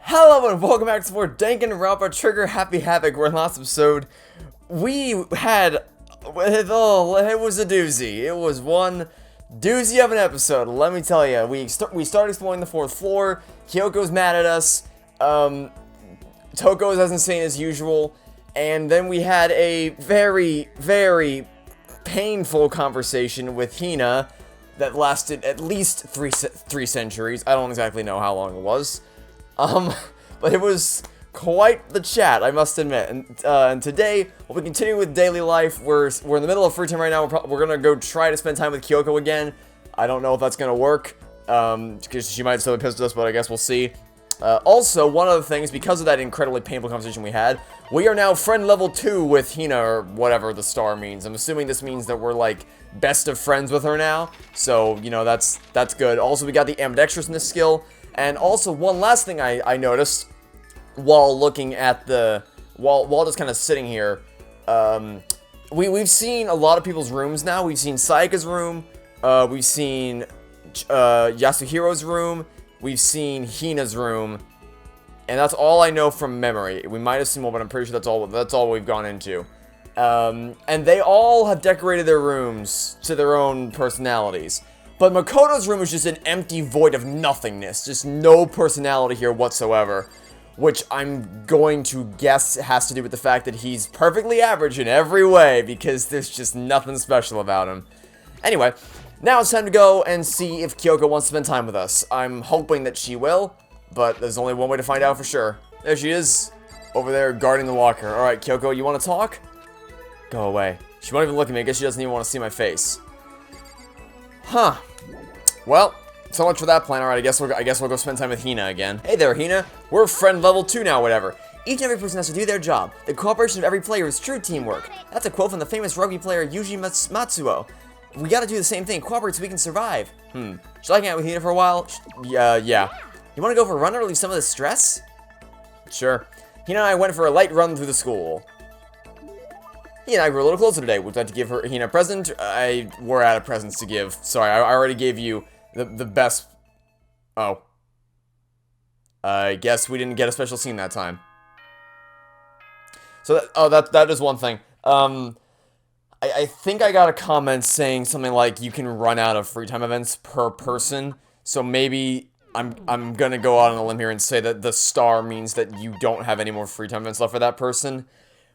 Hello and welcome back to more Danganronpa Trigger Happy Havoc, where in the last episode, we had, it was a doozy. It was one doozy of an episode, let me tell you. We started exploring the 4th floor, Kyoko's mad at us, Toko's as insane as usual, and then we had a very, very painful conversation with Hina that lasted at least three centuries. I don't exactly know how long it was. But it was quite the chat, I must admit. And today, we'll be continuing with daily life. We're in the middle of free time right now. We're gonna go try to spend time with Kyoko again. I don't know if that's gonna work, because she might still be pissed at us, but I guess we'll see. Also, one of the things, because of that incredibly painful conversation we had, we are now friend level 2 with Hina, or whatever the star means. I'm assuming this means that we're, like, best of friends with her now. So, you know, that's good. Also, we got the ambidextrousness skill. And also, one last thing I noticed while looking at while just kind of sitting here, we've seen a lot of people's rooms now. We've seen Sayaka's room, we've seen Yasuhiro's room, we've seen Hina's room, and that's all I know from memory. We might have seen more, but I'm pretty sure that's all we've gone into. And they all have decorated their rooms to their own personalities. But Makoto's room is just an empty void of nothingness. Just no personality here whatsoever. Which I'm going to guess has to do with the fact that he's perfectly average in every way, because there's just nothing special about him. Anyway, now it's time to go and see if Kyoko wants to spend time with us. I'm hoping that she will, but there's only one way to find out for sure. There she is, over there guarding the locker. Alright, Kyoko, you want to talk? Go away. She won't even look at me. I guess she doesn't even want to see my face. Huh. Well, so much for that plan. Alright, I guess we'll go spend time with Hina again. Hey there, Hina. We're friend level 2 now, whatever. Each and every person has to do their job. The cooperation of every player is true teamwork. That's a quote from the famous rugby player Yuji Matsuo. We gotta do the same thing. Cooperate so we can survive. Should I hang out with Hina for a while? Yeah. You wanna go for a run to relieve some of the stress? Sure. Hina and I went for a light run through the school. Hina and I grew a little closer today. Would you like to give Hina a present? We're out of presents to give. Sorry, I already gave you the best. Oh. I guess we didn't get a special scene that time. So, that is one thing. I think I got a comment saying something like you can run out of free time events per person. So maybe I'm gonna go out on a limb here and say that the star means that you don't have any more free time events left for that person.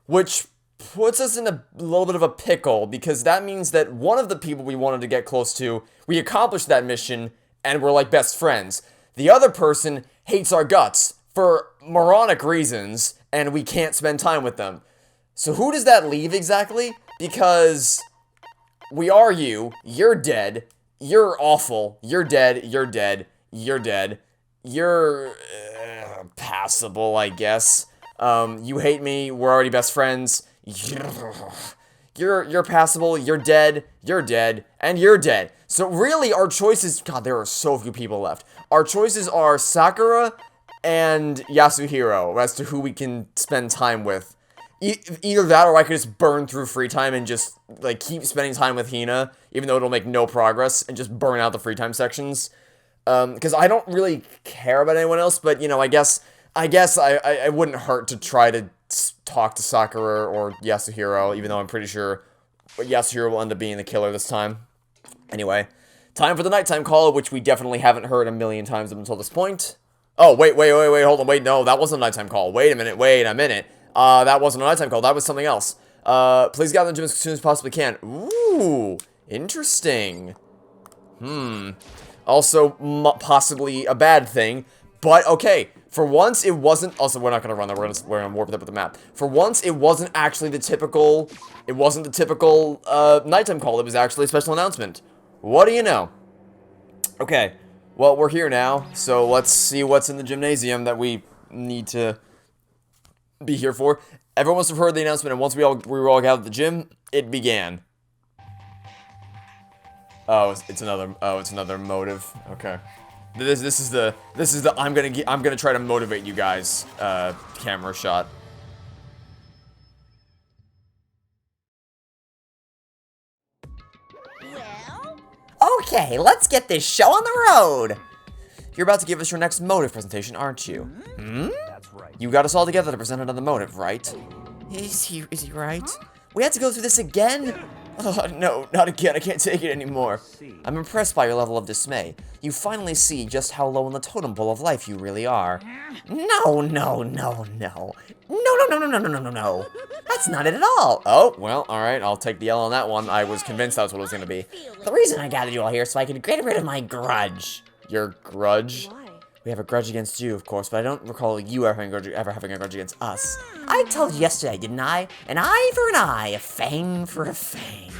Which puts us in a little bit of a pickle, because that means that one of the people we wanted to get close to, we accomplished that mission, and we're like best friends. The other person hates our guts, for moronic reasons, and we can't spend time with them. So who does that leave exactly? Because we are you're dead, you're awful, you're dead, you're dead, you're dead, you're passable, I guess. You hate me, we're already best friends. You're passable, you're dead, and you're dead. So really, our choices, God, there are so few people left. Our choices are Sakura and Yasuhiro as to who we can spend time with. Either that, or I could just burn through free time and just, like, keep spending time with Hina, even though it'll make no progress, and just burn out the free time sections. Because I don't really care about anyone else, but, you know, I guess I wouldn't hurt to try to talk to Sakura or Yasuhiro, even though I'm pretty sure Yasuhiro will end up being the killer this time. Anyway, time for the nighttime call, which we definitely haven't heard a million times up until this point. Oh, wait, hold on, wait, no, that wasn't a nighttime call. Wait a minute. That wasn't a nighttime call, that was something else. Please get out of the gym as soon as possibly can. Ooh, interesting. Also, possibly a bad thing, but okay. For once, it wasn't. Also, we're not gonna run that. We're gonna warp it up with the map. For once, it wasn't actually the typical. It wasn't the typical nighttime call. It was actually a special announcement. What do you know? Okay. Well, we're here now, so let's see what's in the gymnasium that we need to be here for. Everyone must have heard the announcement, and once we were all gathered at the gym, it began. Oh, it's another motive. Okay. This is the I'm gonna try to motivate you guys camera shot. Well, okay, let's get this show on the road. You're about to give us your next motive presentation, aren't you? That's right. You got us all together to present another motive, right? Is he right? We had to go through this again? Oh, no, not again. I can't take it anymore. I'm impressed by your level of dismay. You finally see just how low in the totem pole of life you really are. No. No. That's not it at all. Oh, well, alright. I'll take the L on that one. I was convinced that's what it was going to be. The reason I gathered you all here is so I could get rid of my grudge. Your grudge? Why? We have a grudge against you, of course, but I don't recall you ever having a grudge against us. I told you yesterday, didn't I? An eye for an eye, a fang for a fang.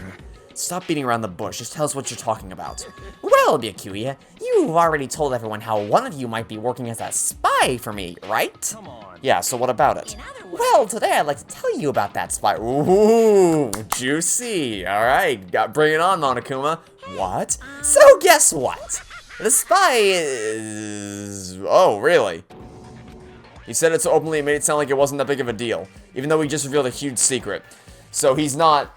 Stop beating around the bush. Just tell us what you're talking about. Well, Byakuya, you've already told everyone how one of you might be working as a spy for me, right? Come on. Yeah, so what about it? Well, today I'd like to tell you about that spy. Ooh, juicy. All right, bring it on, Monokuma. What? So guess what? The spy is... Oh, really? He said it so openly it made it sound like it wasn't that big of a deal, even though he just revealed a huge secret. So he's not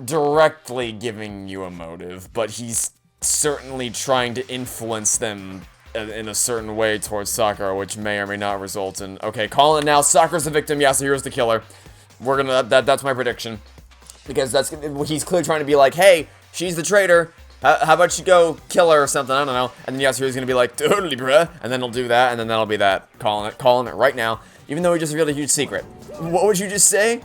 directly giving you a motive, but he's certainly trying to influence them in a certain way towards Sakura, which may or may not result in... Okay, calling it now. Sakura's the victim, Yasuhiro's the killer. We're gonna... That's my prediction. Because he's clearly trying to be like, hey, she's the traitor. How about you go kill her or something? I don't know. And then Yasuhiro's gonna be like, totally, bruh. And then he'll do that, and then that'll be that. Calling it right now. Even though he just revealed a huge secret. What would you just say?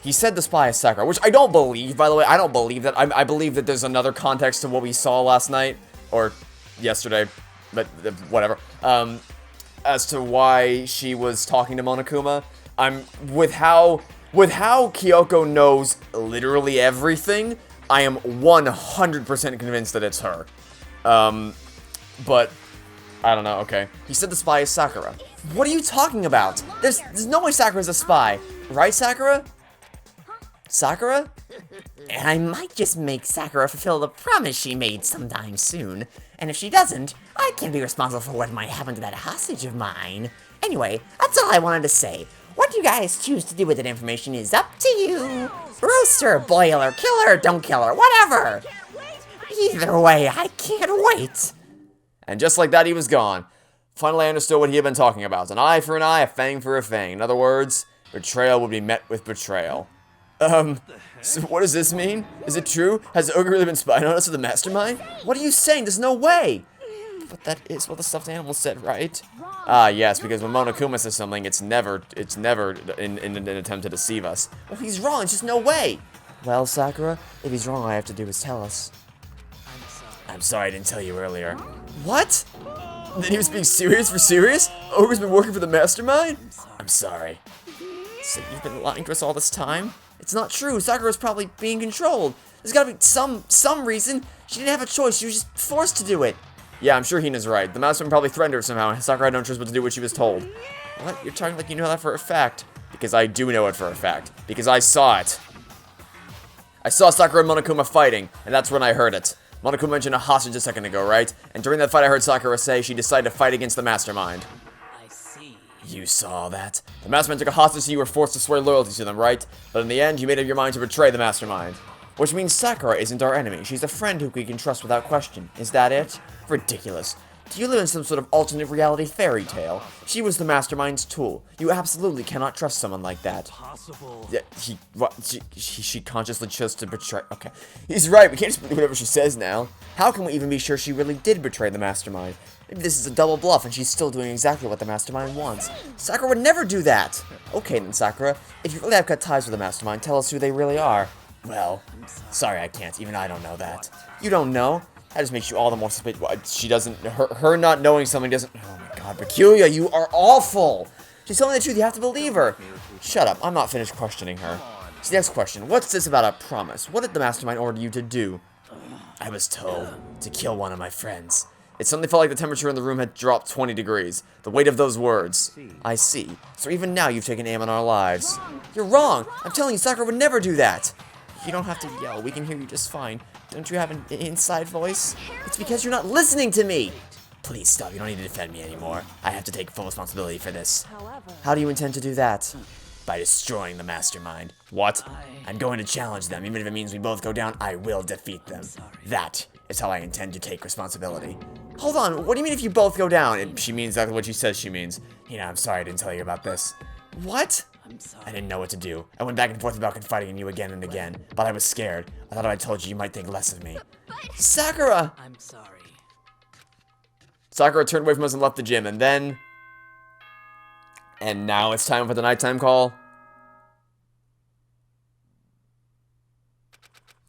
He said the spy is Sakura, which I don't believe, by the way. I don't believe that. I believe that there's another context to what we saw last night. Or yesterday. But whatever. As to why she was talking to Monokuma. With how Kyoko knows literally everything, I am 100% convinced that it's her. But I don't know, okay. He said the spy is Sakura. What are you talking about? There's no way Sakura's a spy. Right, Sakura? Sakura? And I might just make Sakura fulfill the promise she made sometime soon. And if she doesn't, I can't be responsible for what might happen to that hostage of mine. Anyway, that's all I wanted to say. What you guys choose to do with that information is up to you. Roast her, boil her, kill her, don't kill her, whatever. Either way, I can't wait. And just like that, he was gone. Finally, I understood what he had been talking about. An eye for an eye, a fang for a fang. In other words, betrayal would be met with betrayal. So what does this mean? Is it true? Has the ogre really been spying on us with the mastermind? What are you saying? There's no way. But that is what the stuffed animal said, right? Ah, yes, because when Monokuma says something, it's never in an attempt to deceive us. Well, he's wrong, there's just no way. Well, Sakura, if he's wrong, all I have to do is tell us. I'm sorry I didn't tell you earlier. What? Then he was being serious for serious? Ogre's been working for the mastermind? I'm sorry. So you've been lying to us all this time? It's not true. Sakura's probably being controlled. There's gotta be some reason. She didn't have a choice. She was just forced to do it. Yeah, I'm sure Hina's right. The mastermind probably threatened her somehow, and Sakura had no choice but to do what she was told. What? You're talking like you know that for a fact. Because I do know it for a fact. Because I saw it. I saw Sakura and Monokuma fighting, and that's when I heard it. Monokuma mentioned a hostage a second ago, right? And during that fight I heard Sakura say she decided to fight against the mastermind. I see. You saw that? The mastermind took a hostage so you were forced to swear loyalty to them, right? But in the end, you made up your mind to betray the mastermind. Which means Sakura isn't our enemy. She's a friend who we can trust without question. Is that it? Ridiculous. Do you live in some sort of alternate reality fairy tale? She was the mastermind's tool. You absolutely cannot trust someone like that. Impossible. Yeah, she consciously chose to betray. Okay. He's right. We can't just believe whatever she says now. How can we even be sure she really did betray the mastermind? Maybe this is a double bluff and she's still doing exactly what the mastermind wants. Sakura would never do that. Okay then, Sakura. If you really have cut ties with the mastermind, tell us who they really are. Well, sorry I can't. Even I don't know that. You don't know? That just makes you all the more suspicious. She doesn't... Her not knowing something doesn't... Oh my god, Byakuya, you are awful! She's telling the truth, you have to believe her. Shut up, I'm not finished questioning her. So next question, what's this about a promise? What did the mastermind order you to do? I was told to kill one of my friends. It suddenly felt like the temperature in the room had dropped 20 degrees. The weight of those words. I see. So even now you've taken aim on our lives. You're wrong! I'm telling you, Sakura would never do that! You don't have to yell. We can hear you just fine. Don't you have an inside voice? It's because you're not listening to me! Please stop. You don't need to defend me anymore. I have to take full responsibility for this. How do you intend to do that? By destroying the mastermind. What? I'm going to challenge them. Even if it means we both go down, I will defeat them. That is how I intend to take responsibility. Hold on, what do you mean if you both go down? And she means exactly what she says she means. I'm sorry I didn't tell you about this. What? I'm sorry. I didn't know what to do. I went back and forth about confiding in you again and again, but I was scared. I thought if I told you, you might think less of me. Sakura! I'm sorry. Sakura turned away from us and left the gym, and then... And now it's time for the nighttime call.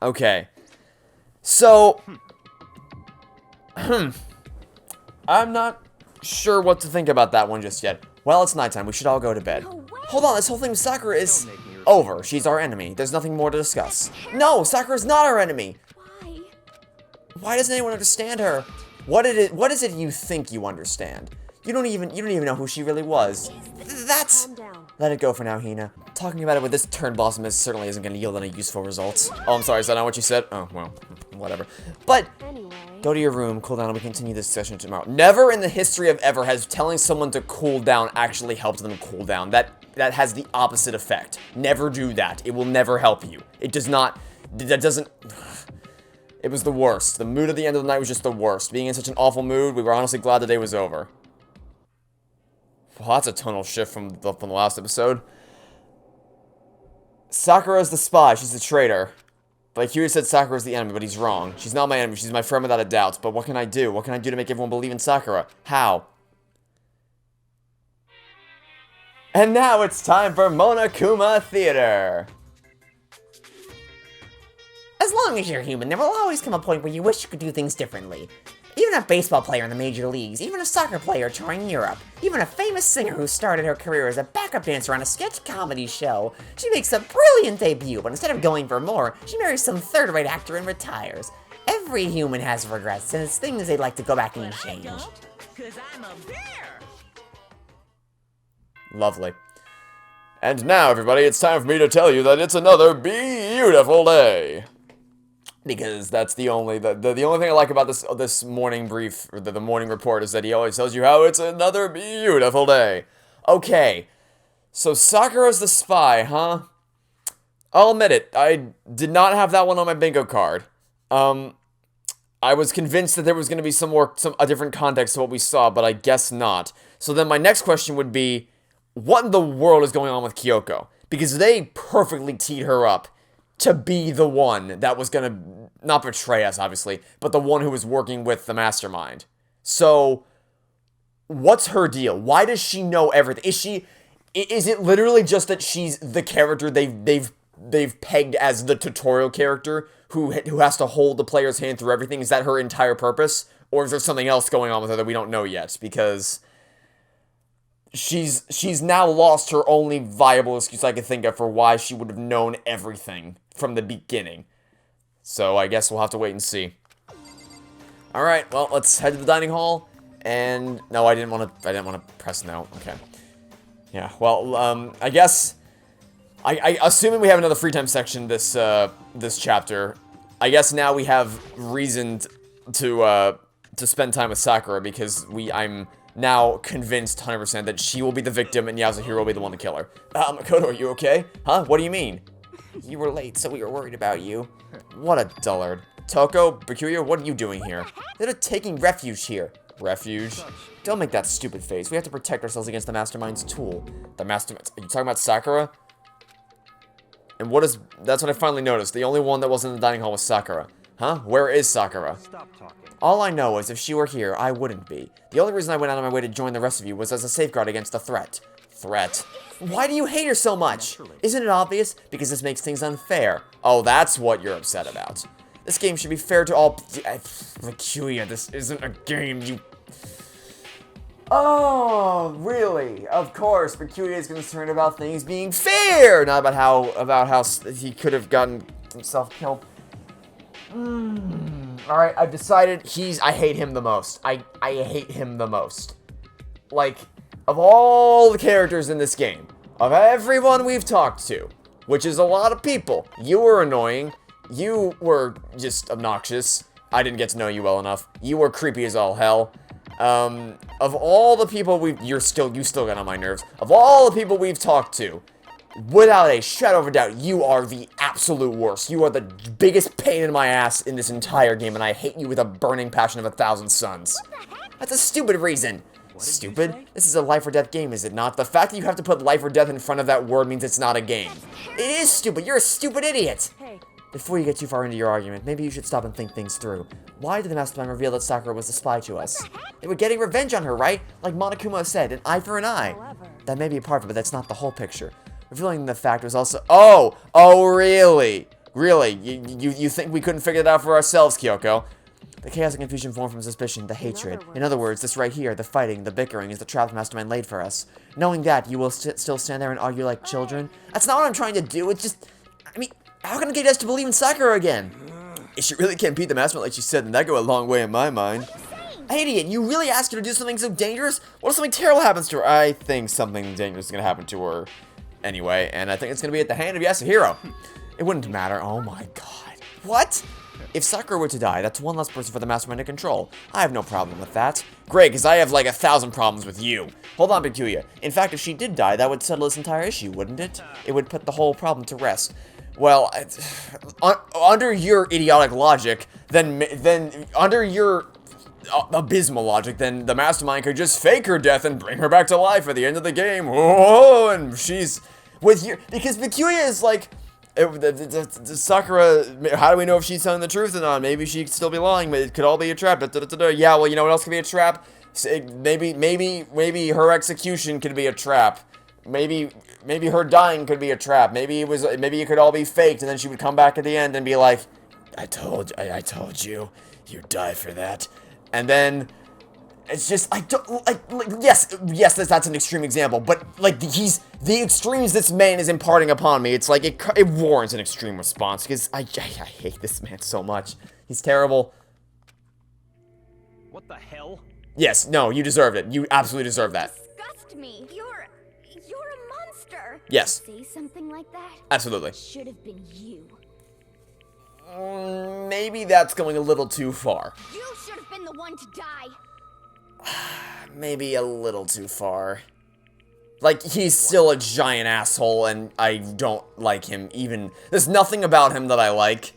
Okay. So... I'm not sure what to think about that one just yet. Well, it's nighttime. We should all go to bed. Hold on, this whole thing with Sakura is over. She's our enemy. There's nothing more to discuss. No, Sakura's not our enemy. Why? Why doesn't anyone understand her? What is it you think you understand? You don't even know who she really was. That's... Calm down. Let it go for now, Hina. Talking about it with this turn blossom certainly isn't going to yield any useful results. Oh, I'm sorry, is that not what you said? Oh, well, whatever. But, Anyway. go to your room, cool down, and we continue this session tomorrow. Never in the history of ever has telling someone to cool down actually helped them cool down. That has the opposite effect. Never do that. It will never help you. It does not... That doesn't... It was the worst. The mood at the end of the night was just the worst. Being in such an awful mood, we were honestly glad the day was over. Well, that's a tonal shift from the last episode. Sakura's the spy. She's the traitor. Like Huey said, Sakura's the enemy, but he's wrong. She's not my enemy. She's my friend without a doubt. But what can I do? What can I do to make everyone believe in Sakura? How? And now it's time for Monokuma Theater. As long as you're human, there will always come a point where you wish you could do things differently. Even a baseball player in the major leagues, even a soccer player touring Europe, even a famous singer who started her career as a backup dancer on a sketch comedy show. She makes a brilliant debut, but instead of going for more, she marries some third-rate actor and retires. Every human has regrets, and it's things they'd like to go back and change. Cause I'm a bear. Lovely. And now, everybody, it's time for me to tell you that it's another beautiful day. Because that's the only thing I like about this morning brief, or the morning report, is that he always tells you how it's another beautiful day. Okay, so Sakura's the spy, huh? I'll admit it, I did not have that one on my bingo card. I was convinced that there was going to be a different context to what we saw, but I guess not. So then my next question would be, what in the world is going on with Kyoko? Because they perfectly teed her up to be the one that was gonna, not betray us, obviously, but the one who was working with the mastermind. So, what's her deal? Why does she know everything? Is it literally just that she's the character they've pegged as the tutorial character who has to hold the player's hand through everything? Is that her entire purpose? Or is there something else going on with her that we don't know yet? Because she's now lost her only viable excuse I could think of for why she would have known everything from the beginning. So I guess we'll have to wait and see. Alright, well, let's head to the dining hall. And no, I didn't want to press no. Okay. Yeah, well, I guess I assuming we have another free time section this chapter, I guess now we have reason to spend time with Sakura, because I'm now convinced 100% that she will be the victim and Yasuhiro will be the one to kill her. Makoto, are you okay? Huh? What do you mean? You were late, so we were worried about you. What a dullard. Toko, Bakuya, what are you doing here? They're taking refuge here. Refuge? Don't make that stupid face. We have to protect ourselves against the Mastermind's tool. The Mastermind? Are you talking about Sakura? And that's what I finally noticed. The only one that wasn't in the dining hall was Sakura. Huh? Where is Sakura? Stop talking. All I know is if she were here, I wouldn't be. The only reason I went out of my way to join the rest of you was as a safeguard against the threat. Threat? Why do you hate her so much? Isn't it obvious? Because this makes things unfair. Oh, that's what you're upset about. This game should be fair to all... Bakuya, this isn't a game, you... Oh, really? Of course, Bakuya is concerned about things being fair, not about how he could have gotten himself killed. Alright, I've decided I hate him the most. I hate him the most. Like, of all the characters in this game, of everyone we've talked to, which is a lot of people, you were annoying, you were just obnoxious, I didn't get to know you well enough, you were creepy as all hell, of all the people you still get on my nerves, of all the people we've talked to, without a shadow of a doubt, you are the absolute worst. You are the biggest pain in my ass in this entire game, and I hate you with a burning passion of 1,000 suns. That's a stupid reason. Stupid? This is a life or death game, is it not? The fact that you have to put life or death in front of that word means it's not a game. It is stupid. You're a stupid idiot. Before you get too far into your argument, maybe you should stop and think things through. Why did the mastermind reveal that Sakura was a spy to us? They were getting revenge on her, right? Like Monokuma said, an eye for an eye. That may be a part of it, but that's not the whole picture. Revealing the fact was also— Oh, really? Really? You think we couldn't figure it out for ourselves, Kyoko? The chaos and confusion formed from suspicion, the hatred. In other words, this right here, the fighting, the bickering, is the trap the mastermind laid for us. Knowing that, you will still stand there and argue like children? That's not what I'm trying to do, it's just— I mean, how can I get us to believe in Sakura again? If she really can't beat the mastermind like she said, then that go a long way in my mind. Idiot, you really asked her to do something so dangerous? What if something terrible happens to her? I think something dangerous is gonna happen to her anyway, and I think it's gonna be at the hand of Yasuhiro. It wouldn't matter. Oh my god. What? If Sakura were to die, that's one less person for the mastermind to control. I have no problem with that. Great, because I have like 1,000 problems with you. Hold on, Bikuya. In fact, if she did die, that would settle this entire issue, wouldn't it? It would put the whole problem to rest. Well, under your idiotic logic, then under your abysmal logic, then the mastermind could just fake her death and bring her back to life at the end of the game. Whoa, and she's with you, because Bikuya is like— Sakura, how do we know if she's telling the truth or not? Maybe she could still be lying, but it could all be a trap. Yeah, well, you know what else could be a trap? Maybe her execution could be a trap. Maybe her dying could be a trap. Maybe it could all be faked, and then she would come back at the end and be like, I told you, you'd die for that. And then it's just— I don't like yes, that's an extreme example, but like the extremes this man is imparting upon me, it's like it warrants an extreme response, because I hate this man so much. He's terrible. What the hell? Yes, no, you deserved it. You absolutely deserve that. Disgust me. You're a monster. Yes. Say something like that. Absolutely. Should have been you. Maybe that's going a little too far. You should have been the one to die. Maybe a little too far. Like, he's still a giant asshole, and I don't like him even— there's nothing about him that I like.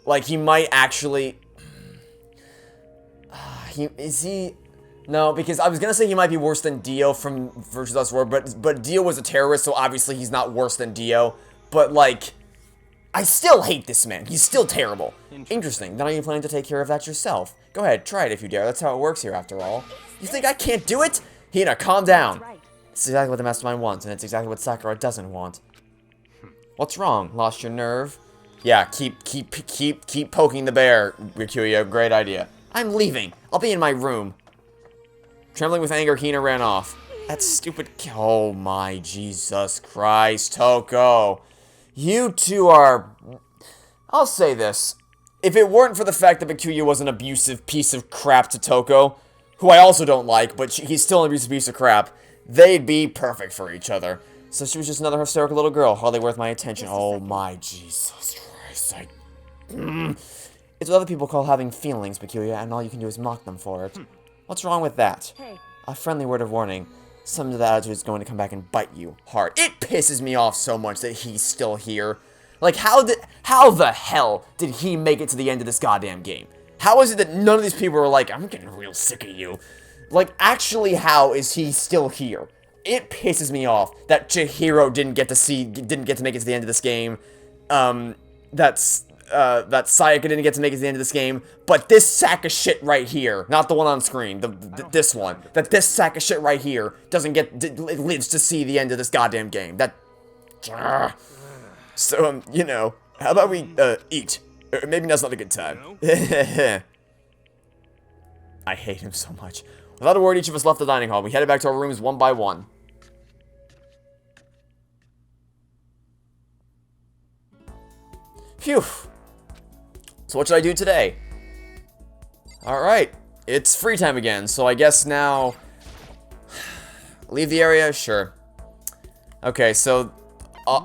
Like, he might actually— No, because I was gonna say he might be worse than Dio from Virtue's Last War, but Dio was a terrorist, so obviously he's not worse than Dio. But, like, I still hate this man. He's still terrible. Interesting. Then are you planning to take care of that yourself? Go ahead, try it if you dare. That's how it works here, after all. You think I can't do it? Hina, calm down. It's exactly what the mastermind wants, and it's exactly what Sakura doesn't want. What's wrong? Lost your nerve? Yeah, keep poking the bear, Rikuya. Great idea. I'm leaving. I'll be in my room. Trembling with anger, Hina ran off. That stupid— oh my Jesus Christ, Toko. You two are— I'll say this. If it weren't for the fact that Bikuya was an abusive piece of crap to Toko, who I also don't like, but he's still an abusive piece of crap, they'd be perfect for each other. So she was just another hysterical little girl, hardly worth my attention. Oh my Jesus Christ, It's what other people call having feelings, Bikuya, and all you can do is mock them for it. What's wrong with that? A friendly word of warning. Some of that attitude is going to come back and bite you hard. It pisses me off so much that he's still here. Like, how the hell did he make it to the end of this goddamn game? How is it that none of these people are like, I'm getting real sick of you? Like, actually, how is he still here? It pisses me off that Chihiro didn't get to make it to the end of this game. That Sayaka didn't get to make it to the end of this game. But this sack of shit right here, not the one on screen, this one, that this sack of shit right here lives to see the end of this goddamn game. So, you know, how about we, eat? Maybe now's not a good time. I hate him so much. Without a word, each of us left the dining hall. We headed back to our rooms one by one. Phew. So what should I do today? Alright. It's free time again, so I guess now— leave the area? Sure. Okay, so— I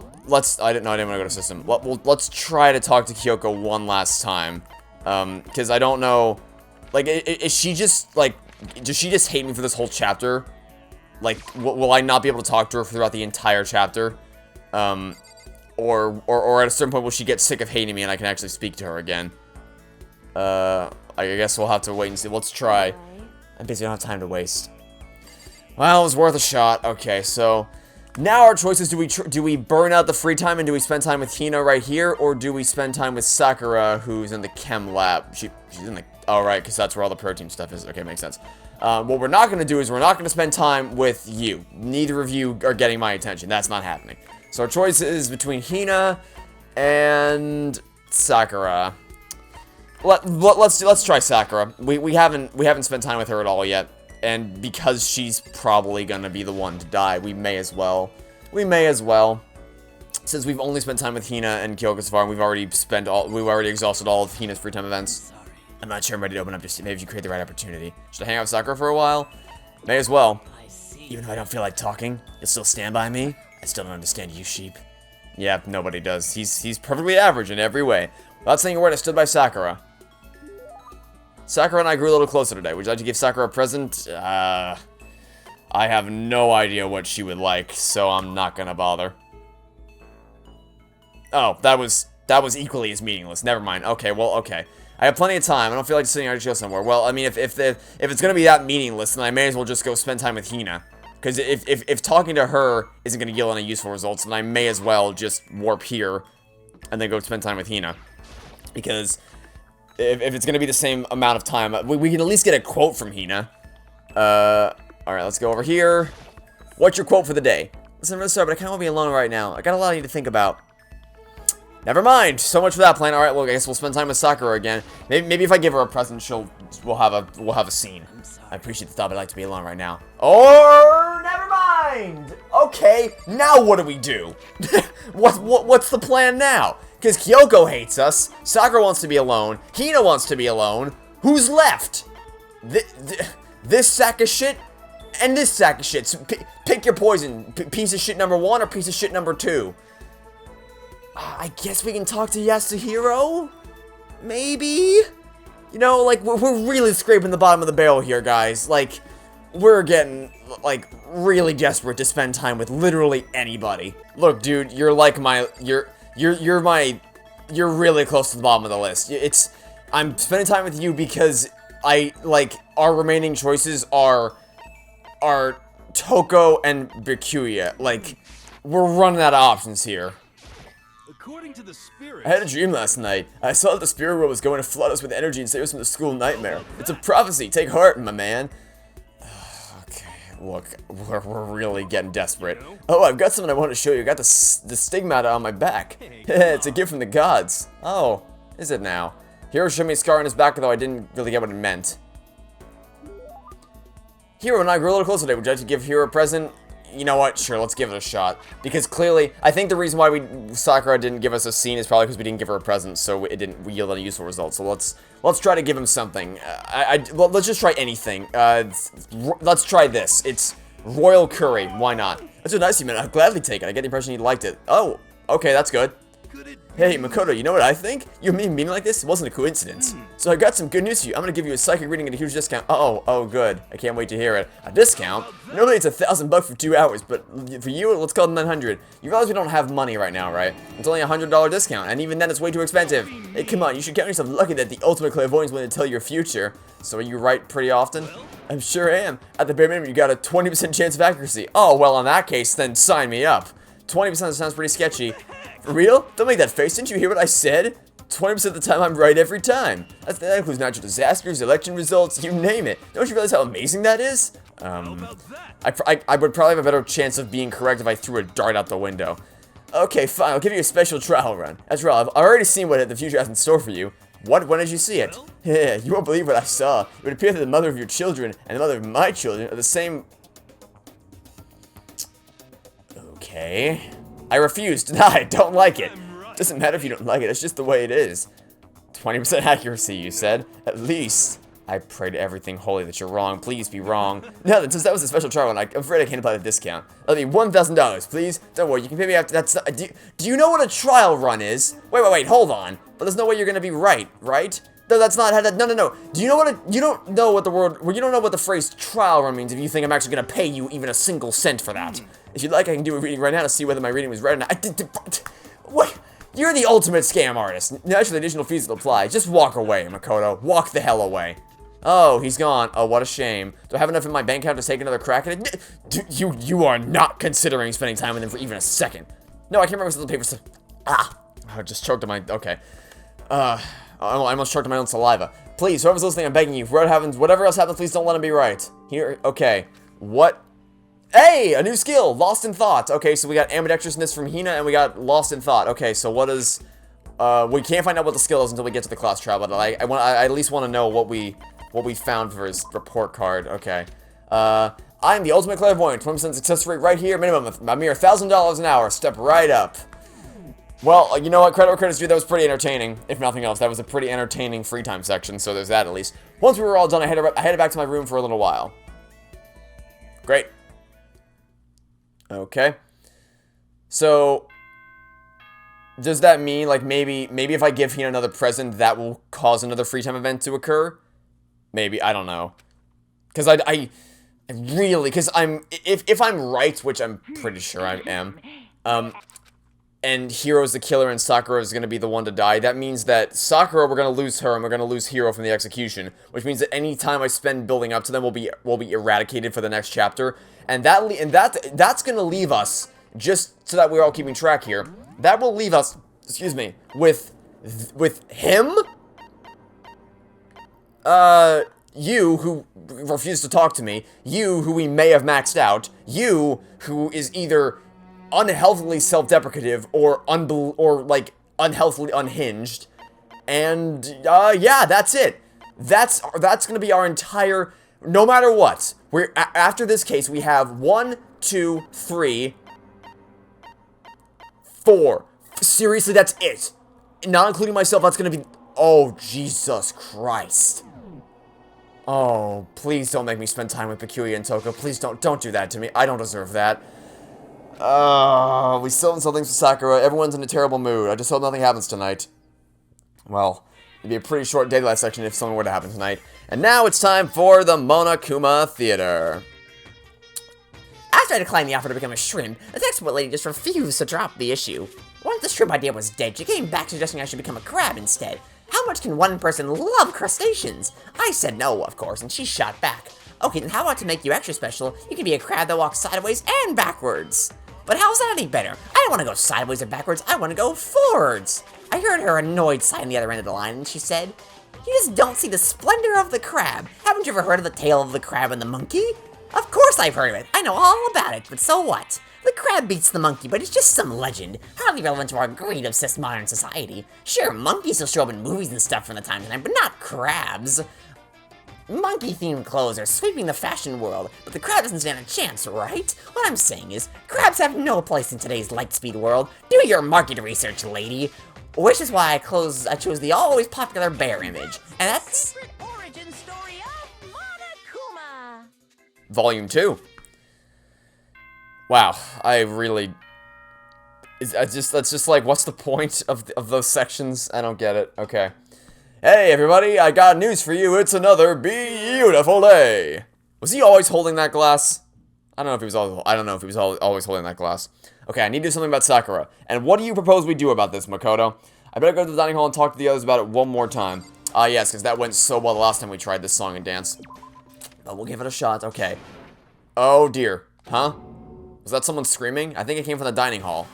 didn't want to go to system. Let's try to talk to Kyoko one last time. Because I don't know— like, is she just, like— does she just hate me for this whole chapter? Like, will I not be able to talk to her throughout the entire chapter? Or at a certain point will she get sick of hating me and I can actually speak to her again. I guess we'll have to wait and see. Let's try. I basically don't have time to waste. Well, it was worth a shot. Okay, so now our choice is: do we burn out the free time and do we spend time with Hina right here, or do we spend time with Sakura, who's in the chem lab? She's in the right, because that's where all the protein stuff is. Okay, makes sense. What we're not gonna do is we're not gonna spend time with you. Neither of you are getting my attention. That's not happening. So our choice is between Hina and Sakura. Let's try Sakura. We haven't spent time with her at all yet. And because she's probably gonna be the one to die, we may as well. Since we've only spent time with Hina and Kyoko so far, and we've already exhausted all of Hina's free time events. I'm not sure I'm ready to open up just maybe if you create the right opportunity. Should I hang out with Sakura for a while? May as well. Even though I don't feel like talking, you'll still stand by me? I still don't understand you, sheep. Yeah, nobody does. He's perfectly average in every way. Without saying a word, I stood by Sakura. Sakura and I grew a little closer today. Would you like to give Sakura a present? I have no idea what she would like, so I'm not gonna bother. Oh, that was equally as meaningless. Never mind. Okay, well, okay. I have plenty of time. I don't feel like sitting here to go somewhere. Well, I mean, if it's gonna be that meaningless, then I may as well just go spend time with Hina. Because if talking to her isn't gonna yield any useful results, then I may as well just warp here and then go spend time with Hina. Because if it's gonna be the same amount of time, we can at least get a quote from Hina. Alright, let's go over here. What's your quote for the day? Listen, I'm really sorry, but I kinda wanna be alone right now. I got a lot I need to think about. Never mind. So much for that plan. Alright, well, I guess we'll spend time with Sakura again. Maybe if I give her a present, we'll have a scene. I appreciate the thought, but I'd like to be alone right now. Or never mind! Okay, now what do we do? What's the plan now? Because Kyoko hates us, Sakura wants to be alone, Hina wants to be alone. Who's left? This sack of shit and this sack of shit. So pick your poison. Piece of shit number 1 or piece of shit number 2. I guess we can talk to Yasuhiro? Maybe? You know, like, we're really scraping the bottom of the barrel here, guys. Like, we're getting, like, really desperate to spend time with literally anybody. Look, dude, you're like you're really close to the bottom of the list. I'm spending time with you because our remaining choices are Toko and Bikuya. Like, we're running out of options here. According to the spirit, I had a dream last night. I saw that the spirit world was going to flood us with energy and save us from the school nightmare. It's a prophecy. Take heart, my man. Okay, look, we're really getting desperate. Oh, I've got something I want to show you. I got the stigmata on my back. It's a gift from the gods. Oh, is it now? Hero showed me a scar on his back, though I didn't really get what it meant. Hero and I grew a little closer today. Would you like to give Hero a present? You know what? Sure, let's give it a shot. Because clearly, I think the reason why Sakura didn't give us a scene is probably because we didn't give her a present, so it didn't yield any useful results. So let's try to give him something. Well, let's just try anything. Let's try this. It's royal curry. Why not? That's so nice of you, man. I'd gladly take it. I get the impression you liked it. Oh, okay, that's good. Hey, Makoto, you know what I think? You and me meeting like this wasn't a coincidence. So I got some good news for you. I'm gonna give you a psychic reading at a huge discount. Oh, good. I can't wait to hear it. A discount? Normally it's $1,000 for 2 hours, but for you, let's call it 900. You realize we don't have money right now, right? It's only a $100 discount, and even then it's way too expensive. Hey, come on, you should count yourself lucky that the ultimate clairvoyant is willing to tell your future. So are you right pretty often? I sure am. At the bare minimum, you got a 20% chance of accuracy. Oh, well, in that case, then sign me up. 20% sounds pretty sketchy. For real? Don't make that face. Didn't you hear what I said? 20% of the time, I'm right every time. That includes natural disasters, election results, you name it. Don't you realize how amazing that is? I would probably have a better chance of being correct if I threw a dart out the window. Okay, fine. I'll give you a special trial run. After all, I've already seen what the future has in store for you. What? When did you see it? Yeah, you won't believe what I saw. It would appear that the mother of your children and the mother of my children are the same... Okay... I refuse. I don't like it. Doesn't matter if you don't like it. It's just the way it is. 20% accuracy, you said. At least. I pray to everything holy that you're wrong. Please be wrong. No, since that was a special trial run, I'm afraid I can't apply the discount. Let me $1,000, please. Don't worry, you can pay me after. Do you know what a trial run is? Wait. Hold on. But there's no way you're gonna be right? No, that's not how that. No, no, no. Do you know what? You don't know what the word. Well, you don't know what the phrase trial run means. If you think I'm actually gonna pay you even a single cent for that. If you'd like, I can do a reading right now to see whether my reading was right or not. What? You're the ultimate scam artist. Naturally, additional fees will apply. Just walk away, Makoto. Walk the hell away. Oh, he's gone. Oh, what a shame. Do I have enough in my bank account to take another crack at it? You are not considering spending time with him for even a second. No, I can't remember the paper. I just choked on my. Okay. I almost choked on my own saliva. Please, whoever's listening, I'm begging you. Whatever else happens, please don't let him be right. Here. Okay. What? Hey, a new skill. Lost in thought. Okay, so we got ambidextrousness from Hina, and we got lost in thought. Okay, so what is? We can't find out what the skill is until we get to the class trial. But I at least want to know what we found for his report card. Okay. I'm the ultimate clairvoyant. 20% success rate right here. Minimum of a mere $1,000 an hour. Step right up. Well, you know what? Credit where credit's due. That was pretty entertaining. If nothing else, that was a pretty entertaining free time section. So there's that at least. Once we were all done, I headed back to my room for a little while. Great. Okay. So does that mean like maybe if I give Hina another present, that will cause another free time event to occur? Maybe, I don't know. Because I really, because if I'm right, which I'm pretty sure I am, and Hiro's the killer and Sakura is going to be the one to die, that means that Sakura, we're going to lose her and we're going to lose Hiro from the execution, which means that any time I spend building up to them will be eradicated for the next chapter, and that's going to leave us, just so that we're all keeping track here, that will leave us, excuse me, with him? You, who refused to talk to me, you, who we may have maxed out, you, who is either unhealthily self-deprecative or like unhealthily unhinged, and yeah, that's it. That's gonna be our entire. No matter what, after this case we have 1, 2, 3, 4. Seriously, that's it. Not including myself. That's gonna be. Oh, Jesus Christ. Oh, please don't make me spend time with Pikuya and Toko. Please don't do that to me. I don't deserve that. We still haven't sold things for Sakura. Everyone's in a terrible mood. I just hope nothing happens tonight. Well, it'd be a pretty short day last section if something were to happen tonight. And now it's time for the Monokuma Theater. After I declined the offer to become a shrimp, the textbook lady just refused to drop the issue. Once the shrimp idea was dead, she came back suggesting I should become a crab instead. How much can one person love crustaceans? I said no, of course, and she shot back. Okay, then how about to make you extra special, you can be a crab that walks sideways and backwards. But how's that any better? I don't want to go sideways or backwards, I want to go forwards. I heard her annoyed sigh on the other end of the line, and she said, you just don't see the splendor of the crab. Haven't you ever heard of the tale of the crab and the monkey? Of course I've heard of it. I know all about it, but so what? The crab beats the monkey, but it's just some legend, hardly relevant to our greed-obsessed modern society. Sure, monkeys will show up in movies and stuff from the time to time, but not crabs. Monkey-themed clothes are sweeping the fashion world, but the crab doesn't stand a chance, right? What I'm saying is, crabs have no place in today's light-speed world. Do your market research, lady. Which is why I chose the always popular bear image, and that's... Secret origin story of Monokuma. Volume 2. Wow, I really... That's just like, what's the point of those sections? I don't get it. Okay. Hey, everybody, I got news for you. It's another beautiful day. Was he always holding that glass? I don't know if he was always holding that glass. Okay, I need to do something about Sakura. And what do you propose we do about this, Makoto? I better go to the dining hall and talk to the others about it one more time. Ah, yes, because that went so well the last time we tried this song and dance. But we'll give it a shot. Okay. Oh, dear. Huh? Was that someone screaming? I think it came from the dining hall.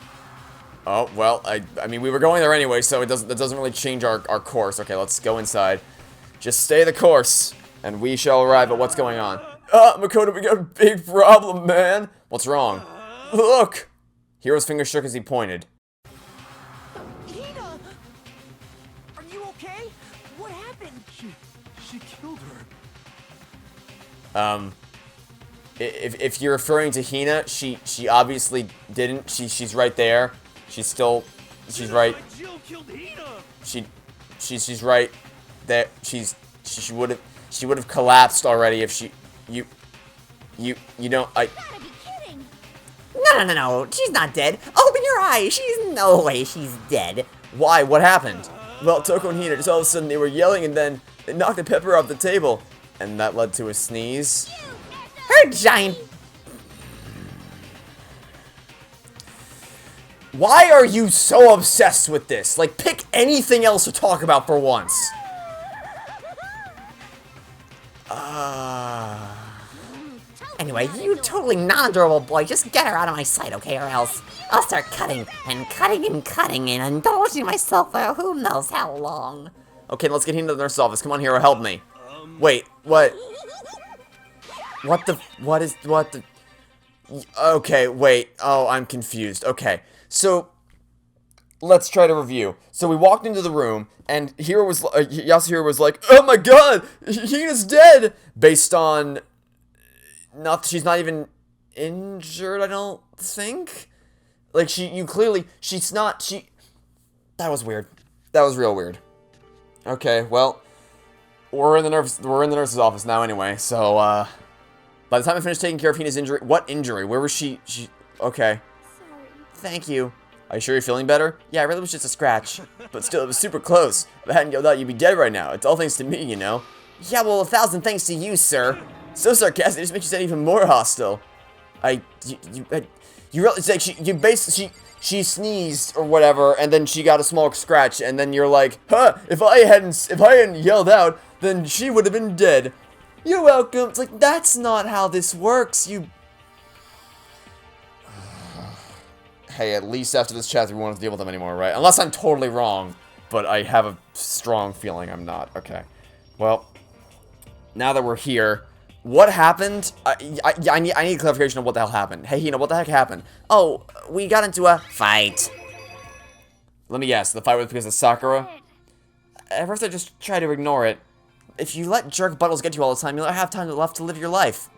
Oh, well, I mean, we were going there anyway, so that doesn't really change our course. Okay, let's go inside. Just stay the course, and we shall arrive at what's going on. Makoto, we got a big problem, man. What's wrong? Look! Hiro's finger shook as he pointed. Hina! Are you okay? What happened? She killed her. If you're referring to Hina, she obviously didn't. She's right there. She's right. Jill killed Hina! She's right there. She would have collapsed already if you don't. You gotta be kidding. No, she's not dead. Open your eyes, no way she's dead. Why? What happened? Well, Toko and Hina, just all of a sudden they were yelling and then they knocked the pepper off the table. And that led to a sneeze. Her giant... Why are you so obsessed with this? Like, pick anything else to talk about for once. Anyway, you totally non-adorable boy, just get her out of my sight, okay, or else I'll start cutting and cutting and cutting and indulging myself for who knows how long. Okay, let's get into the nurse's office. Come on, Hero, help me. Wait, what? What the? Okay, wait. Oh, I'm confused. Okay, so let's try to review. So we walked into the room, and Yasuhiro was like, "Oh my God, Hina's dead!" Based on she's not even injured. I don't think. Like she's not. That was weird. That was real weird. Okay, well, we're in the nurse's office now anyway. So by the time I finished taking care of Hina's injury, what injury? Where was she? Okay. Sorry. Thank you. Are you sure you're feeling better? Yeah, it really was just a scratch. But still, it was super close. If I hadn't yelled out, you'd be dead right now. It's all thanks to me, you know? Yeah, well, 1,000 thanks to you, sir. So sarcastic, it just makes you sound even more hostile. You really, it's like she sneezed or whatever, and then she got a small scratch, and then you're like, huh, if I hadn't yelled out, then she would have been dead. You're welcome. It's like, that's not how this works, you... Hey, at least after this chapter, we won't have to deal with them anymore, right? Unless I'm totally wrong, but I have a strong feeling I'm not. Okay. Well, now that we're here, what happened? I need clarification of what the hell happened. Hey, Hina, what the heck happened? Oh, we got into a fight. Let me guess, the fight was because of Sakura? At first, I just tried to ignore it. If you let jerk buttles get you all the time, you'll not have time left to live your life.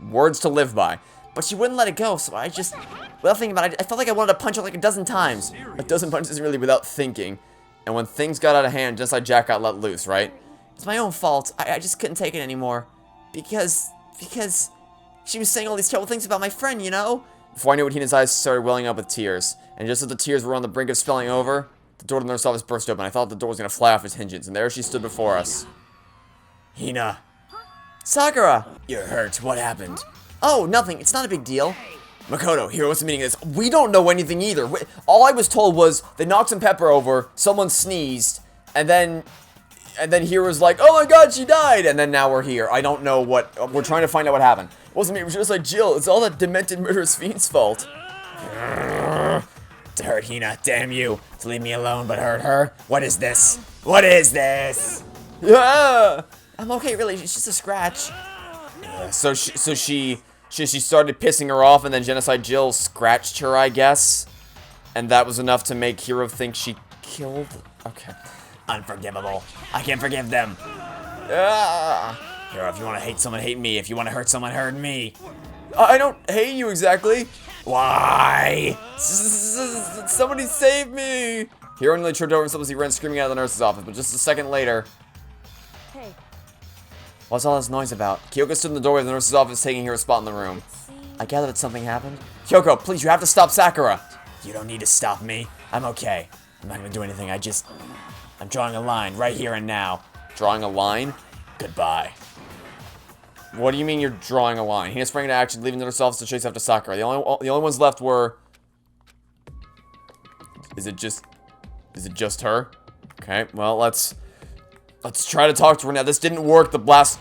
Words to live by. But she wouldn't let it go, so I just... Without thinking about it, I felt like I wanted to punch her like a dozen times. A dozen punches isn't really without thinking. And when things got out of hand, just like Jack got let loose, right? It's my own fault. I just couldn't take it anymore. Because she was saying all these terrible things about my friend, you know? Before I knew it, Hina's eyes started welling up with tears. And just as the tears were on the brink of spilling over, the door to the nurse's office burst open. I thought the door was going to fly off its hinges, and there she stood before us. Hina. Sakura! You're hurt. What happened? Oh, nothing. It's not a big deal. Makoto, Hero, what's the meaning of this? We don't know anything either. All I was told was they knocked some pepper over, someone sneezed, and then Hero's like, oh my God, she died, and then now we're here. I don't know what, we're trying to find out what happened. It wasn't me, it was just like Jill. It's all that demented murderous fiend's fault. To hurt Hina, damn you. To leave me alone but hurt her? What is this? What is this? Yeah! I'm okay, really, it's just a scratch. So she started pissing her off, and then Genocide Jill scratched her, I guess. And that was enough to make Hero think she killed... Okay. Unforgivable. I can't forgive them. Hero, if you want to hate someone, hate me. If you want to hurt someone, hurt me. I don't hate you exactly. Why? Somebody save me. Hero nearly tripped over himself as he ran screaming out of the nurse's office, but just a second later... Hey. What's all this noise about? Kyoko stood in the doorway of the nurse's office, taking Hero's spot in the room. I gather that something happened. Kyoko, please, you have to stop Sakura. You don't need to stop me. I'm okay. I'm not gonna do anything. I'm drawing a line right here and now. Drawing a line? Goodbye. What do you mean you're drawing a line? Hina sprang into action, leaving the nurse's office to chase after Sakura. The only ones left were... Is it just her? Okay, well, let's try to talk to her now. This didn't work the last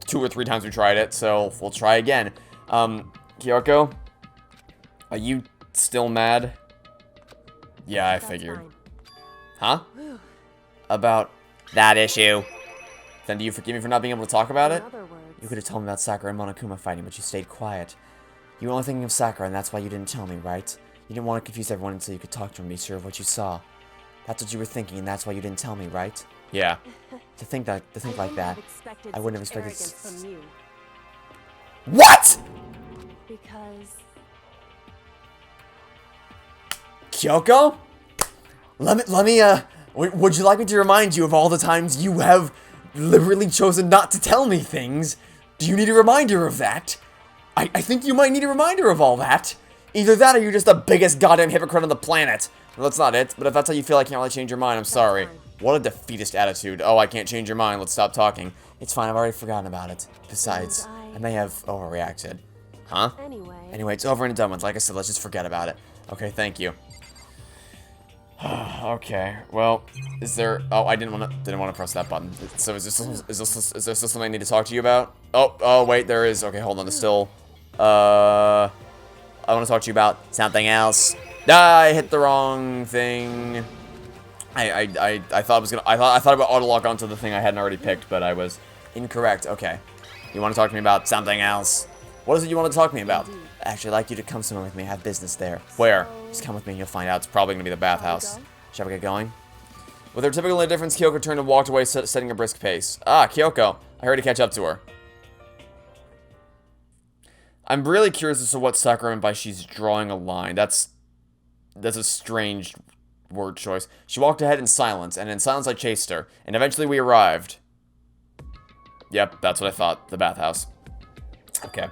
2 or 3 times we tried it, so we'll try again. Kyoko? Are you still mad? Yeah, I figured. Huh? About that issue. Then do you forgive me for not being able to talk about it? You could have told me about Sakura and Monokuma fighting, but you stayed quiet. You were only thinking of Sakura, and that's why you didn't tell me, right? You didn't want to confuse everyone until you could talk to her and be sure of what you saw. That's what you were thinking, and that's why you didn't tell me, right? Yeah. To think like that, I wouldn't have expected... From you What?! because Kyoko? Would you like me to remind you of all the times you have deliberately chosen not to tell me things? Do you need a reminder of that? I think you might need a reminder of all that. Either that or you're just the biggest goddamn hypocrite on the planet. Well, that's not it, but if that's how you feel, I can't really change your mind. I'm sorry. fine. What a defeatist attitude. Oh, I can't change your mind. Let's stop talking. It's fine. I've already forgotten about it. Besides, I may have overreacted. Huh? Anyway, it's over and done with. Like I said, let's just forget about it. Okay, thank you. Okay, well, is there... Oh, I didn't want to press that button. So is there still something I need to talk to you about? Oh, wait, there is. Okay, hold on. There's still... I want to talk to you about something else. Ah, I hit the wrong thing. I thought I was gonna... I thought about auto-lock onto the thing I hadn't already picked, but I was incorrect. Okay. You want to talk to me about something else? What is it you want to talk to me about? Actually, I'd like you to come somewhere with me. I have business there. Where? Just come with me and you'll find out. It's probably going to be the bathhouse. Shall we get going? With her typical indifference, Kyoko turned and walked away, setting a brisk pace. Ah, Kyoko. I heard to catch up to her. I'm really curious as to what Sakura meant by she's drawing a line. That's a strange word choice. She walked ahead in silence, and in silence I chased her. And eventually we arrived. Yep, that's what I thought. The bathhouse. Okay.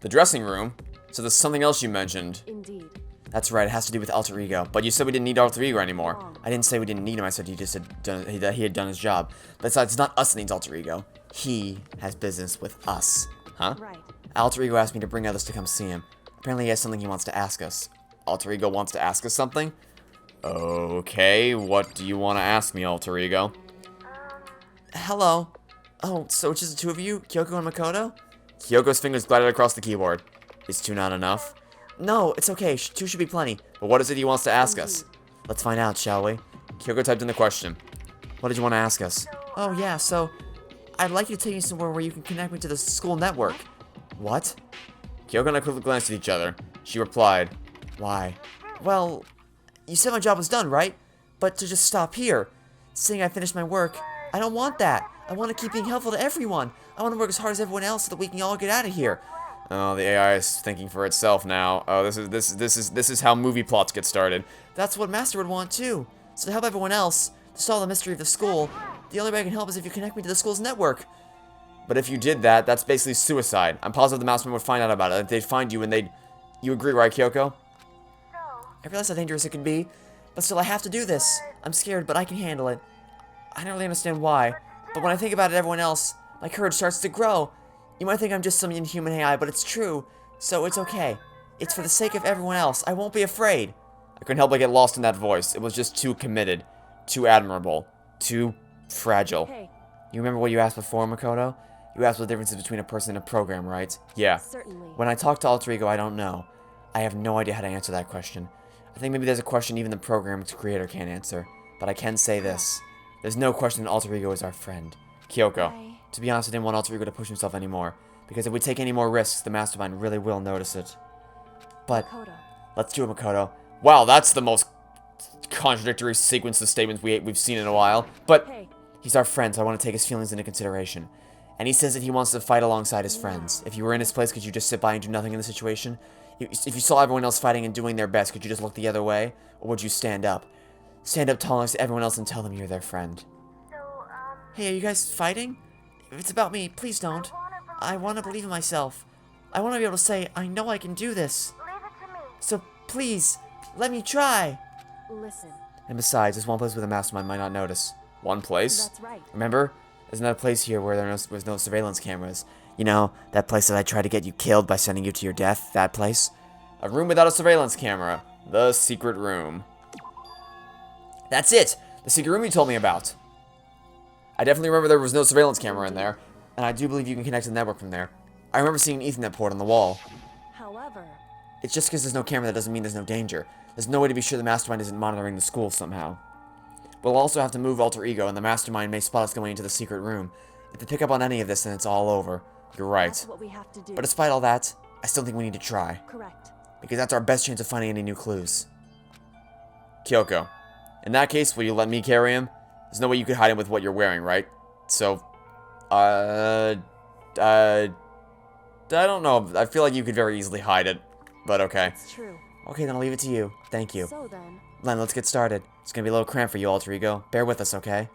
The dressing room. So there's something else you mentioned. Indeed. That's right, it has to do with alter ego. But you said we didn't need alter ego anymore. I didn't say we didn't need him, I said he just had done, that he had done his job. Besides, it's not us that needs alter ego. He has business with us. Huh? Right. Alter ego asked me to bring others to come see him. Apparently he has something he wants to ask us. Alter ego wants to ask us something? Okay, what do you want to ask me, alter ego? Hello. Oh, so it's just the two of you, Kyoko and Makoto? Kyoko's fingers glided across the keyboard. Is 2 not enough? No, it's okay. 2 should be plenty. But what is it he wants to ask us? Let's find out, shall we? Kyoko typed in the question. What did you want to ask us? Oh, yeah, so... I'd like you to take me somewhere where you can connect me to the school network. What? Kyoko and I quickly glanced at each other. She replied. Why? Well, you said my job was done, right? But to just stop here. Saying I finished my work, I don't want that. I want to keep being helpful to everyone. I want to work as hard as everyone else so that we can all get out of here. Oh, the AI is thinking for itself now. Oh, this is how movie plots get started. That's what Master would want too. So to help everyone else, to solve the mystery of the school, the only way I can help is if you connect me to the school's network. But if you did that, that's basically suicide. I'm positive the Masterman would find out about it. They'd find you and they'd... You agree, right, Kyoko? I realize how dangerous it can be, but still I have to do this. I'm scared, but I can handle it. I don't really understand why, but when I think about it, everyone else, my courage starts to grow. You might think I'm just some inhuman AI, but it's true, so it's okay. It's for the sake of everyone else. I won't be afraid. I couldn't help but get lost in that voice. It was just too committed, too admirable, too fragile. Hey. You remember what you asked before, Makoto? You asked what the difference is between a person and a program, right? Yeah. Certainly. When I talk to Alter Ego, I don't know. I have no idea how to answer that question. I think maybe there's a question even the program's creator can't answer. But I can say this. There's no question that Alter Ego is our friend. Kyoko. To be honest, I didn't want Alter Ego to push himself anymore. Because if we take any more risks, the Mastermind really will notice it. But, Makoto. let's do it, Makoto. Wow, that's the most contradictory sequence of statements we've seen in a while. But, Hey. he's our friend, so I want to take his feelings into consideration. And he says that he wants to fight alongside his friends. If you were in his place, could you just sit by and do nothing in the situation? If you saw everyone else fighting and doing their best, could you just look the other way? Or would you stand up? Stand up tall next to everyone else and tell them you're their friend. Hey, are you guys fighting? If it's about me, please don't. I want to believe in myself. I want to be able to say, I know I can do this. So please, let me try. Listen. And besides, there's one place where the Mastermind might not notice. One place? That's right. Remember? There's another place here where there's no surveillance cameras. You know, that place that I tried to get you killed by sending you to your death? That place? A room without a surveillance camera. The secret room. That's it! The secret room you told me about. I definitely remember there was no surveillance camera in there. And I do believe you can connect to the network from there. I remember seeing an Ethernet port on the wall. However, It's just because there's no camera that doesn't mean there's no danger. There's no way to be sure the Mastermind isn't monitoring the school somehow. We'll also have to move Alter Ego, and the Mastermind may spot us going into the secret room. If they pick up on any of this, then it's all over. You're right. that's what we have to do. But despite all that, I still think we need to try. Correct. Because that's our best chance of finding any new clues. Kyoko. In that case, will you let me carry him? There's no way you could hide him with what you're wearing, right? So, I don't know. I feel like you could very easily hide it. But okay. It's true. Okay, then I'll leave it to you. Thank you. So then, Len, let's get started. It's gonna be a little cramped for you, Alter Ego. Bear with us, okay?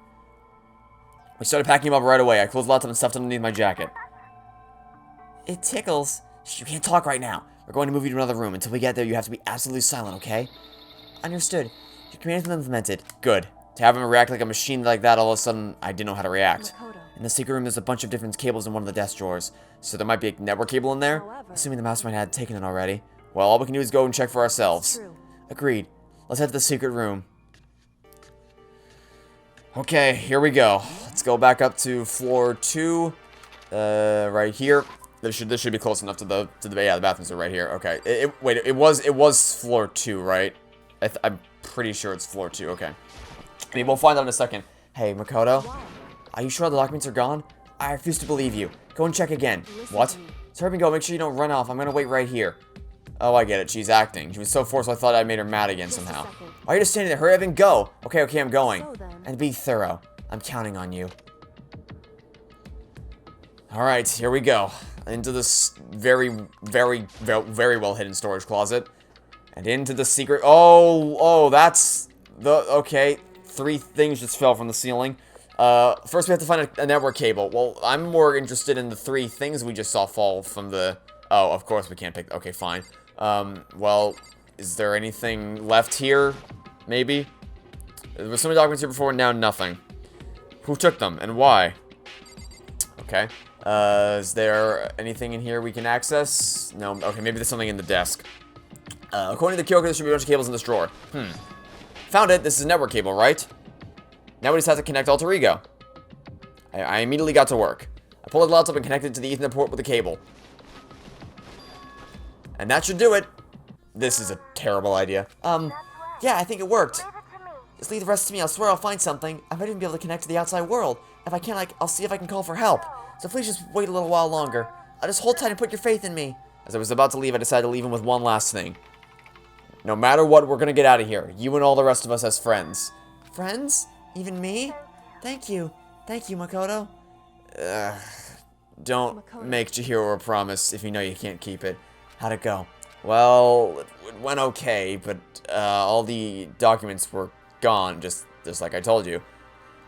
We started packing him up right away. I closed lots of and stuffed underneath my jacket. It tickles. Shh, you can't talk right now. We're going to move you to another room. Until we get there, you have to be absolutely silent, okay? Understood. Your command has been implemented. Good. To have him react like a machine like that, all of a sudden, I didn't know how to react. Makoto. In the secret room, there's a bunch of different cables in one of the desk drawers. So there might be a network cable in there? However- Assuming the mastermind had taken it already. Well, all we can do is go and check for ourselves. True. Agreed. Let's head to the secret room. Okay, here we go. Let's go back up to floor 2. Right here. This should be close enough to the yeah, the bathrooms are right here. Okay. It was floor 2, right? I'm pretty sure it's floor 2. Okay. I mean, we'll find out in a second. Hey, Makoto. Are you sure the documents are gone? I refuse to believe you. Go and check again. What? So hurry and go. Make sure you don't run off. I'm gonna wait right here. Oh, I get it. She's acting. She was so forceful I thought I made her mad again somehow. second. Why are you just standing there? Hurry up and go. Okay, I'm going. So then- And be thorough. I'm counting on you. Alright, here we go. Into this very well hidden storage closet. And into the secret... Oh, that's... Okay, 3 things just fell from the ceiling. First we have to find a network cable. Well, I'm more interested in the 3 things we just saw fall from the... Oh, of course we can't pick... Okay, fine. Well, is there anything left here? Maybe? There were so many documents here before, and now nothing. Who took them, and why? Okay. Is there anything in here we can access? No. Okay, maybe there's something in the desk. According to the Kyoko, there should be a bunch of cables in this drawer. Found it. This is a network cable, right? Now we just have to connect Alter Ego. I immediately got to work. I pulled the laptop and connected it to the Ethernet port with the cable. And that should do it. This is a terrible idea. Yeah, I think it worked. Just leave the rest to me. I swear I'll find something. I might even be able to connect to the outside world. If I can't, I'll see if I can call for help. So please just wait a little while longer. I'll just hold tight and put your faith in me. As I was about to leave, I decided to leave him with one last thing. No matter what, we're gonna get out of here. You and all the rest of us as friends. Friends? Even me? Thank you. Thank you, Makoto. Don't Makoto. make Chihiro a promise if you know you can't keep it. How'd it go? Well, it went okay, but all the documents were gone, just like I told you.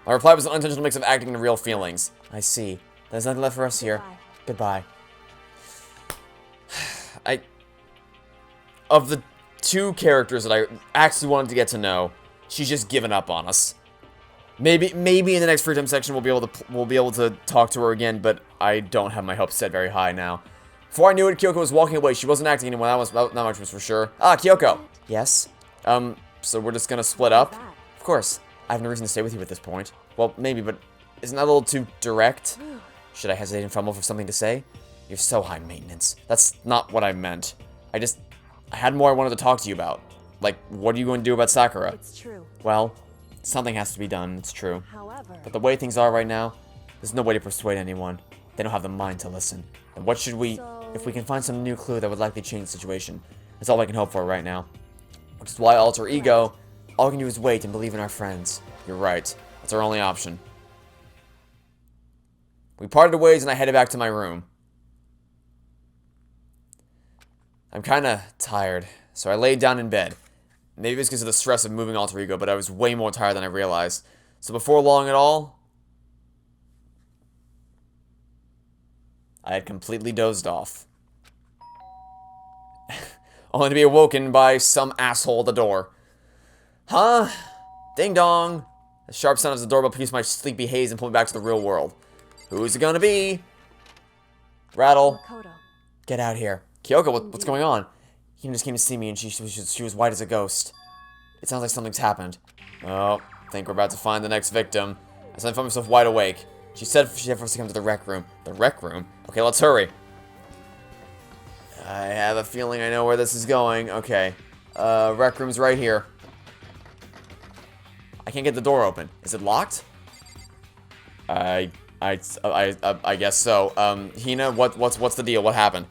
My reply was an unintentional mix of acting and real feelings. I see. There's nothing left for us here. Goodbye. Of the 2 characters that I actually wanted to get to know, she's just given up on us. Maybe in the next free time section we'll be able to talk to her again, but I don't have my hopes set very high now. Before I knew it, Kyoko was walking away. She wasn't acting anymore. That much was for sure. Ah, Kyoko. Yes. So we're just gonna split up. Of course. I have no reason to stay with you at this point. Well, maybe, but isn't that a little too direct? Should I hesitate and fumble for something to say? You're so high maintenance. That's not what I meant. I had more I wanted to talk to you about. Like, what are you going to do about Sakura? It's true. Well, something has to be done, it's true. However, But the way things are right now, there's no way to persuade anyone. They don't have the mind to listen. And what should we... If we can find some new clue that would likely change the situation, that's all I can hope for right now. Which is why Alter Ego, all we can do is wait and believe in our friends. You're right. That's our only option. We parted ways and I headed back to my room. I'm kinda tired, so I laid down in bed. Maybe it's because of the stress of moving Alter Ego, but I was way more tired than I realized. So before long at all, I had completely dozed off. Only to be awoken by some asshole at the door. Huh? Ding dong. The sharp sound of the doorbell pierced my sleepy haze and pulled me back to the real world. Who's it gonna be? Rattle. Makoto. Get out here. Kyoko, what's going on? He just came to see me and she was white as a ghost. It sounds like something's happened. Oh, think we're about to find the next victim. I suddenly found myself wide awake. She said for us to come to the rec room. The rec room? Okay, let's hurry. I have a feeling I know where this is going. Okay. Rec room's right here. I can't get the door open. Is it locked? I guess so. Hina, what's the deal? What happened?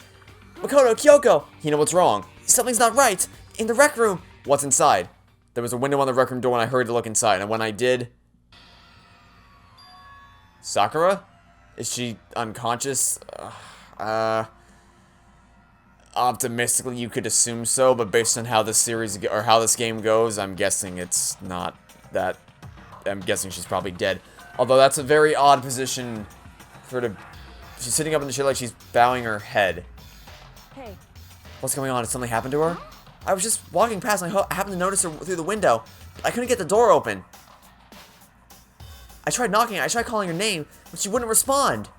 Makoto, Kyoko! Hina, what's wrong? Something's not right! In the rec room! What's inside? There was a window on the rec room door and I hurried to look inside, and when I did... Sakura? Is she unconscious? Optimistically, you could assume so, but based on how this series, or how this game goes, I'm guessing it's not that... I'm guessing she's probably dead. Although that's a very odd position for her to... She's sitting up in the chair like she's bowing her head. Hey. What's going on? Did something happen to her? I was just walking past and I happened to notice her through the window. I couldn't get the door open. I tried knocking, I tried calling her name, but she wouldn't respond.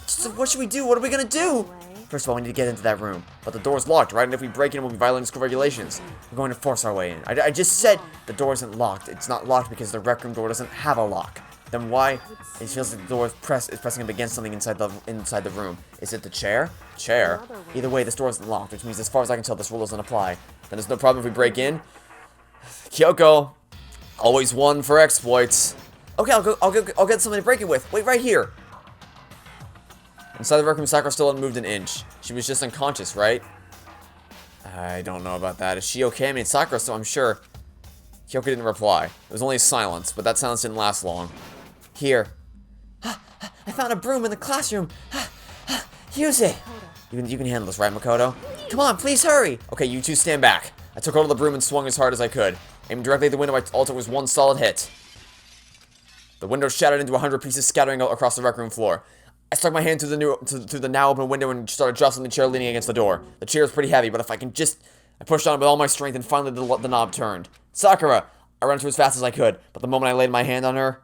So what should we do? What are we gonna do? First of all, we need to get into that room. But the door's locked, right? And if we break in, we'll be violating school regulations. We're going to force our way in. I just said the door isn't locked. It's not locked because the rec room door doesn't have a lock. Then why? It feels like the door is pressing up against something inside the room. Is it the chair? Chair? Either way, this door isn't locked, which means as far as I can tell, this rule doesn't apply. Then there's no problem if we break in. Kyoko, always one for exploits. Okay, I'll get something to break it with. Wait, right here. Inside the rec room, Sakura still hadn't moved an inch. She was just unconscious, right? I don't know about that. Is she okay? I mean, Sakura, so I'm sure. Kyoko didn't reply. It was only silence, but that silence didn't last long. Here. I found a broom in the classroom. Use it. You can handle this, right, Makoto? Come on, please hurry. Okay, you two stand back. I took hold of the broom and swung as hard as I could. Aiming directly at the window, I also was one solid hit. The window shattered into 100 pieces, scattering out across the rec room floor. I stuck my hand through the now open window and started jostling the chair leaning against the door. The chair is pretty heavy, but if I can just... I pushed on it with all my strength and finally the knob turned. Sakura! I ran to her as fast as I could, but the moment I laid my hand on her...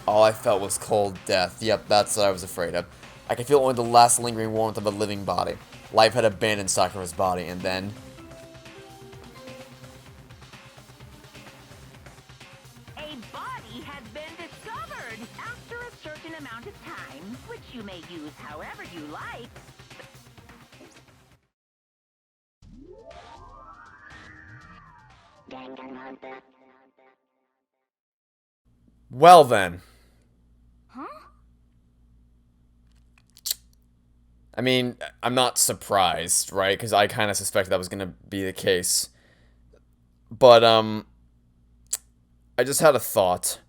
all I felt was cold death. Yep, that's what I was afraid of. I could feel only the last lingering warmth of a living body. Life had abandoned Sakura's body, and then... A body had been discovered after a certain amount of time, which you may use however you like. Danganronpa. Well then. I mean, I'm not surprised, right? Because I kind of suspected that was going to be the case. But, I just had a thought.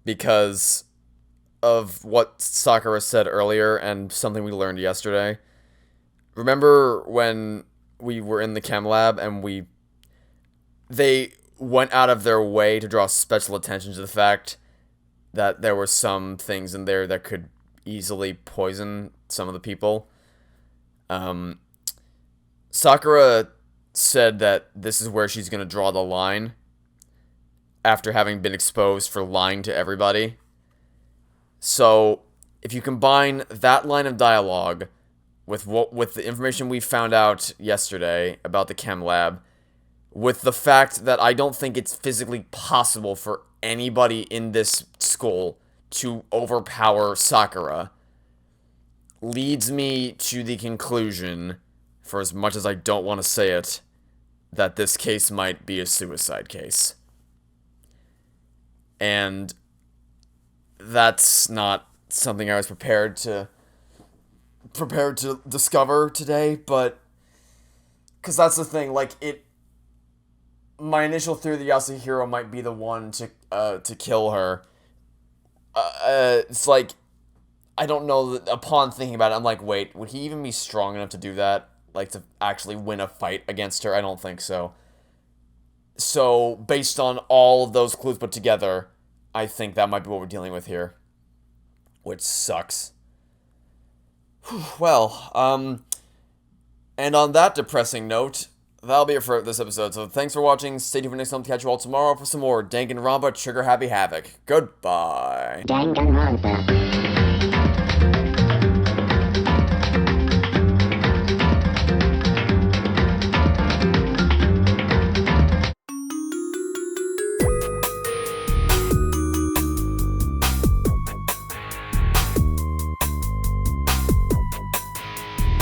Because of what Sakura said earlier and something we learned yesterday. Remember when we were in the chem lab and they went out of their way to draw special attention to the fact that there were some things in there that could easily poison some of the people. Sakura said that this is where she's going to draw the line after having been exposed for lying to everybody. So, if you combine that line of dialogue with the information we found out yesterday about the chem lab, with the fact that I don't think it's physically possible for anybody in this school to overpower Sakura, leads me to the conclusion, for as much as I don't want to say it, that this case might be a suicide case. And that's not something I was prepared to discover today, but because that's the thing, like, my initial theory that Yasuhiro might be the one to kill her. It's like, I don't know, that upon thinking about it, I'm like, wait, would he even be strong enough to do that? Like, to actually win a fight against her? I don't think so. So, based on all of those clues put together, I think that might be what we're dealing with here. Which sucks. Well, and on that depressing note, that'll be it for this episode. So thanks for watching. Stay tuned for next time to catch you all tomorrow for some more Danganronpa Trigger Happy Havoc. Goodbye. Danganronpa.